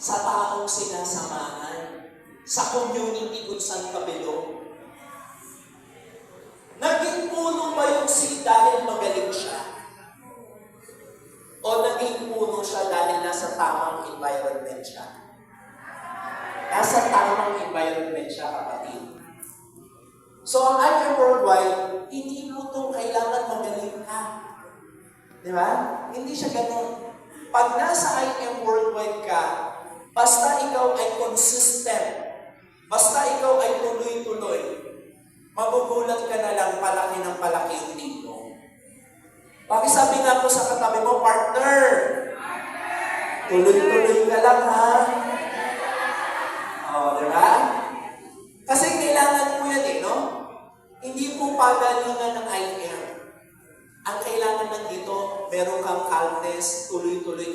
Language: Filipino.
sa taong sinasamahan, sa community kung saan ka belong. Naging puno ba yung seed dahil magaling siya? O naging puno siya dahil nasa tamang environment siya? Nasa tamang environment siya, kapatid. So, ang IM Worldwide, hindi mo itong kailangan magaling ka. Di ba? Hindi siya ganun. Pag nasa IM Worldwide ka, basta ikaw ay consistent, basta ikaw ay tuloy-tuloy, magugulat ka na lang palaki ng palaki yung team mo. Pakisabi nga po sa katabi mo, partner, tuloy-tuloy ka lang, ha? O, di ba? Kasi kailangan mo yan, no? Hindi po pagalingan ng IM. Ang kailangan lang dito, meron kang calmness, tuloy-tuloy